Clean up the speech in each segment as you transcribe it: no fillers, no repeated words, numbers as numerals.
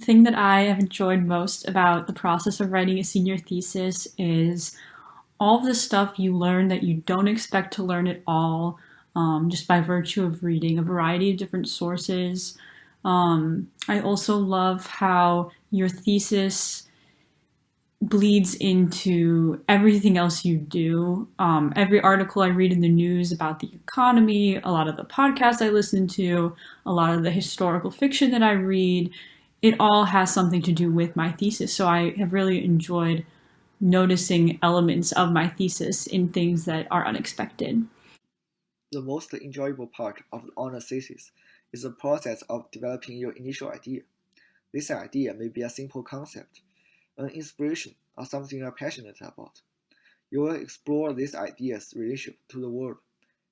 The thing that I have enjoyed most about the process of writing a senior thesis is all of the stuff you learn that you don't expect to learn at all, just by virtue of reading a variety of different sources. I also love how your thesis bleeds into everything else you do. Every article I read in the news about the economy, a lot of the podcasts I listen to, a lot of the historical fiction that I read, it all has something to do with my thesis. So I have really enjoyed noticing elements of my thesis in things that are unexpected. The most enjoyable part of the honor thesis is the process of developing your initial idea. This idea may be a simple concept, an inspiration, or something you're passionate about. You will explore this idea's relationship to the world,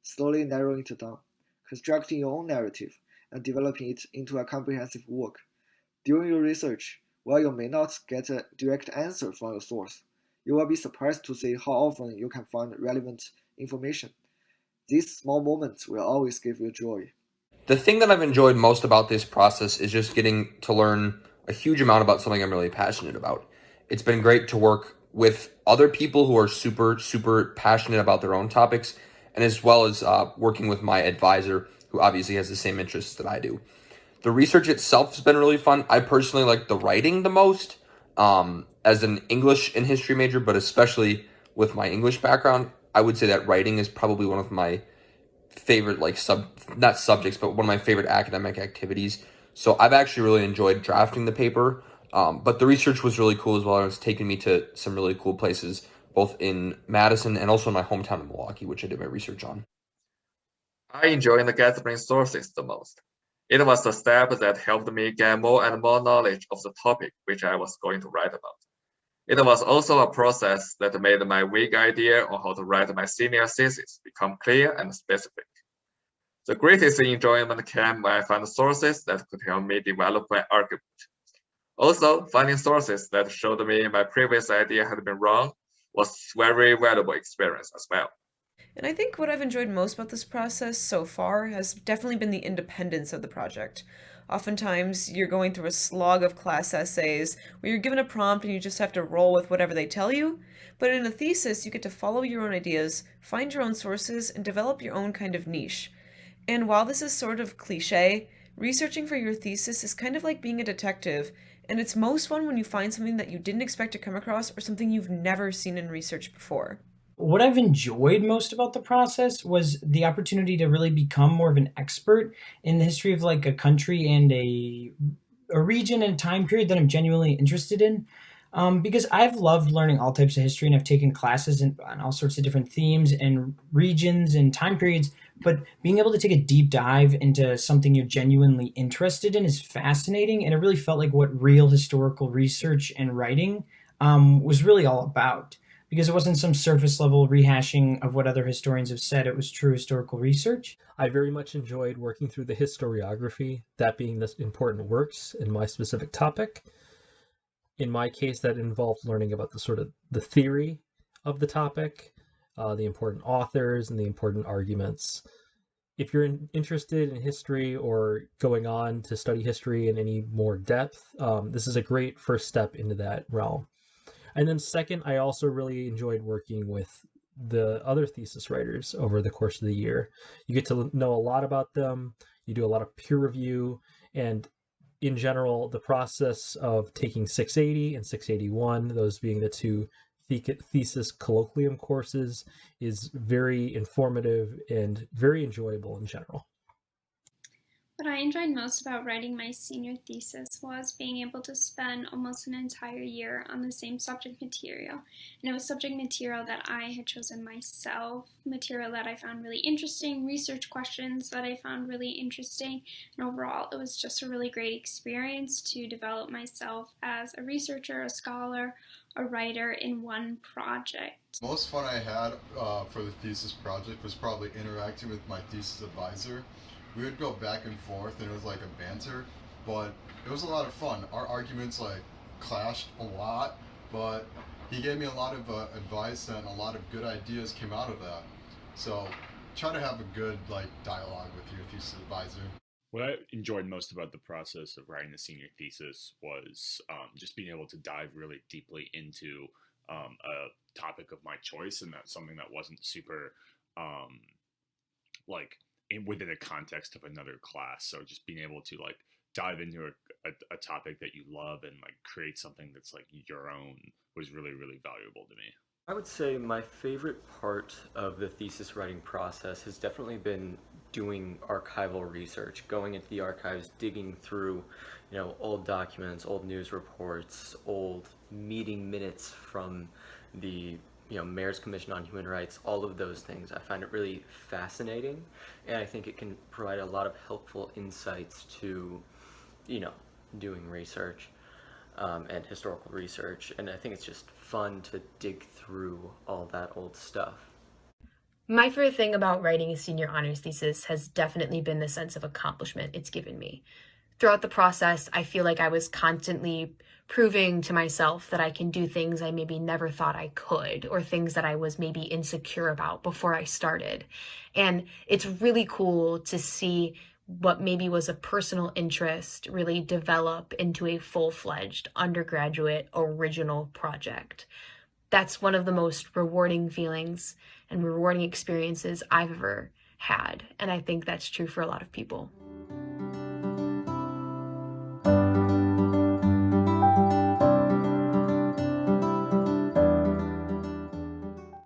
slowly narrowing it down, constructing your own narrative, and developing it into a comprehensive work. During your research, while you may not get a direct answer from your source, you will be surprised to see how often you can find relevant information. These small moments will always give you joy. The thing that I've enjoyed most about this process is just getting to learn a huge amount about something I'm really passionate about. It's been great to work with other people who are super, super passionate about their own topics, and as well as working with my advisor, who obviously has the same interests that I do. The research itself has been really fun. I personally like the writing the most, as an English and history major, but especially with my English background, I would say that writing is probably one of my favorite not subjects, but one of my favorite academic activities. So I've actually really enjoyed drafting the paper. But the research was really cool as well. It's taken me to some really cool places, both in Madison and also in my hometown of Milwaukee, which I did my research on. I enjoy the gathering sources the most. It was the step that helped me gain more and more knowledge of the topic which I was going to write about. It was also a process that made my vague idea on how to write my senior thesis become clear and specific. The greatest enjoyment came when I found sources that could help me develop my argument. Also, finding sources that showed me my previous idea had been wrong was very valuable experience as well. And I think what I've enjoyed most about this process so far has definitely been the independence of the project. Oftentimes, you're going through a slog of class essays where you're given a prompt and you just have to roll with whatever they tell you. But in a thesis, you get to follow your own ideas, find your own sources, and develop your own kind of niche. And while this is sort of cliche, researching for your thesis is kind of like being a detective, and it's most fun when you find something that you didn't expect to come across or something you've never seen in research before. What I've enjoyed most about the process was the opportunity to really become more of an expert in the history of like a country and a region and time period that I'm genuinely interested in. Because I've loved learning all types of history and I've taken classes on all sorts of different themes and regions and time periods. But being able to take a deep dive into something you're genuinely interested in is fascinating. And it really felt like what real historical research and writing was really all about. Because it wasn't some surface level rehashing of what other historians have said, it was true historical research. I very much enjoyed working through the historiography, that being the important works in my specific topic. In my case, that involved learning about the sort of the theory of the topic, the important authors and the important arguments. If you're interested in history or going on to study history in any more depth, this is a great first step into that realm. And then second, I also really enjoyed working with the other thesis writers over the course of the year. You get to know a lot about them, you do a lot of peer review, and in general, the process of taking 680 and 681, those being the two thesis colloquium courses, is very informative and very enjoyable in general. What I enjoyed most about writing my senior thesis was being able to spend almost an entire year on the same subject material. And it was subject material that I had chosen myself, material that I found really interesting, research questions that I found really interesting. And overall, it was just a really great experience to develop myself as a researcher, a scholar, a writer in one project. Most fun I had for the thesis project was probably interacting with my thesis advisor. We would go back and forth and it was like a banter, but it was a lot of fun. Our arguments like clashed a lot, but he gave me a lot of advice and a lot of good ideas came out of that. So try to have a good like dialogue with your thesis advisor. What I enjoyed most about the process of writing the senior thesis was just being able to dive really deeply into a topic of my choice, and that's something that wasn't super um, like within a context of another class. So just being able to like dive into a topic that you love and like create something that's like your own was really, really valuable to me. I would say my favorite part of the thesis writing process has definitely been doing archival research, going into the archives, digging through, old documents, old news reports, old meeting minutes from the, Mayor's Commission on Human Rights, all of those things. I find it really fascinating, and I think it can provide a lot of helpful insights to, doing research. And historical research, and I think it's just fun to dig through all that old stuff. My favorite thing about writing a senior honors thesis has definitely been the sense of accomplishment it's given me. Throughout the process, I feel like I was constantly proving to myself that I can do things I maybe never thought I could, or things that I was maybe insecure about before I started. And it's really cool to see what maybe was a personal interest really develop into a full-fledged undergraduate original project. That's one of the most rewarding feelings and rewarding experiences I've ever had, and I think that's true for a lot of people.